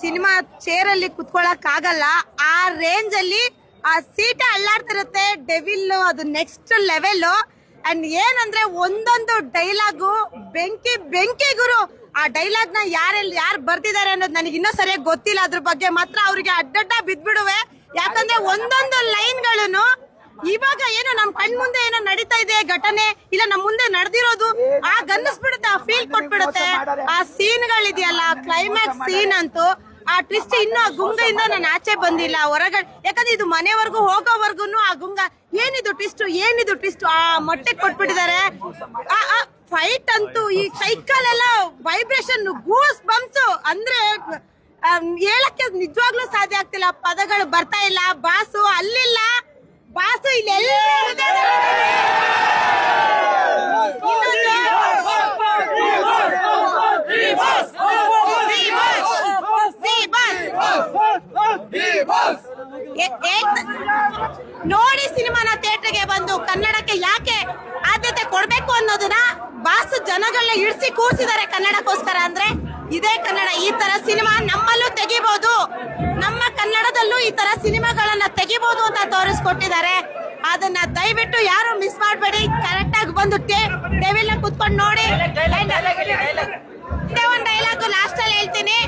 Cinema chair ಅಲ್ಲಿ ಕುತ್ಕೊಳಕ್ ಆಗಲ್ಲ. ಆ ರೇಂಜ್ ಅಲ್ಲಿ ಆ ಸೀಟೆ ಅಲ್ಲಾಡ್ತಿರುತ್ತೆ. ಡೆವಿಲ್ ಅದು ನೆಕ್ಸ್ಟ್ ಲೆವೆಲ್. ಅಂಡ್ ಏನಂದ್ರೆ ಒಂದೊಂದು ಡೈಲಾಗು ಬೆಂಕಿ ಗುರು. ಆ ಡೈಲಾಗ್ ನ ಯಾರು ಬರ್ತಿದ್ದಾರೆ ಅನ್ನೋದು ನನಗೆ ಇನ್ನೂ ಸರಿಯಾಗಿ ಗೊತ್ತಿಲ್ಲ. ಅದ್ರ ಬಗ್ಗೆ ಮಾತ್ರ ಅವ್ರಿಗೆ ಅಡ್ಡಡ್ಡ ಬಿದ್ಬಿಡುವೆ. ಯಾಕಂದ್ರೆ ಒಂದೊಂದು ಲೈನ್ಗಳನ್ನು ಇವಾಗ ಏನೋ ನಮ್ ಕಣ್ ಮುಂದೆ ಏನೋ ನಡೀತಾ ಇದೆ ಘಟನೆ, ಇಲ್ಲ ನಮ್ ಮುಂದೆ ನಡೆದಿರೋದು ಆಗ ಅನ್ನಿಸ್ಬಿಡುತ್ತೆ, ಆ ಫೀಲ್ ಕೊಟ್ಬಿಡುತ್ತೆ. ಆ ಸೀನ್ಗಳಿದೆಯಲ್ಲ, ಕ್ಲೈಮ್ಯಾಕ್ಸ್ ಸೀನ್ ಅಂತೂ ಆ ಟ್ವಿಸ್ಟ್ ಇನ್ನೂ ಆ ಗುಂಗದಿಂದ ನಾನು ಆಚೆ ಬಂದಿಲ್ಲ ಹೊರಗಡೆ. ಯಾಕಂದ್ರೆ ಇದು ಮನೆವರೆಗೂ ಹೋಗೋವರ್ಗುನು ಆ ಗುಂಗ ಏನಿದು ಟ್ವಿಸ್ಟ್ ಆ ಮೊಟ್ಟೆ ಕೊಟ್ಬಿಟ್ಟಿದ್ದಾರೆ. ಆ ಫೈಟ್ ಅಂತೂ ಈ ಸೈಕಲ್ ಎಲ್ಲ ವೈಬ್ರೇಷನ್, ಗೂಸ್ ಬಂಪ್ಸ್ ಅಂದ್ರೆ ಹೇಳಕ್ಕೆ ನಿಜವಾಗ್ಲೂ ಸಾಧ್ಯ ಆಗ್ತಿಲ್ಲ. ಪದಗಳು ಬರ್ತಾ ಇಲ್ಲ. ಬಾಸು ಅಲ್ಲಿಲ್ಲ, ಬಾಸು ಇಲ್ಲೆಲ್ಲ. ನೋಡಿ ಸಿನಿಮಾನ ಥಿಯೇಟರ್ಗೆ ಬಂದು ಕನ್ನಡಕ್ಕೆ ಯಾಕೆ ಆದ್ಯತೆ ಕೊಡ್ಬೇಕು ಅನ್ನೋದನ್ನ ಬಾಸ್ ಜನಗಳನ್ನ ಇಳಿಸಿ ಕೂರ್ಸಿದ್ದಾರೆ ಕನ್ನಡಕ್ಕೋಸ್ಕರ. ಅಂದ್ರೆ ಇದೇ ಕನ್ನಡ, ಈ ತರ ಸಿನಿಮಾ ನಮ್ಮಲ್ಲೂ ತೆಗಿಬಹುದು, ನಮ್ಮ ಕನ್ನಡದಲ್ಲೂ ಈ ತರ ಸಿನಿಮಾಗಳನ್ನ ತೆಗಿಬಹುದು ಅಂತ ತೋರಿಸ್ಕೊಟ್ಟಿದ್ದಾರೆ. ಅದನ್ನ ದಯವಿಟ್ಟು ಯಾರು ಮಿಸ್ ಮಾಡಬೇಡಿ. ಕರೆಕ್ಟ್ ಆಗಿ ಬಂದು ಡೆವಿಲ್ ನ ಕುತ್ಕೊಂಡು ನೋಡಿ. ಒಂದ್ ಡೈಲಾಗ್ ಲಾಸ್ಟ್ ಅಲ್ಲಿ ಹೇಳ್ತೀನಿ.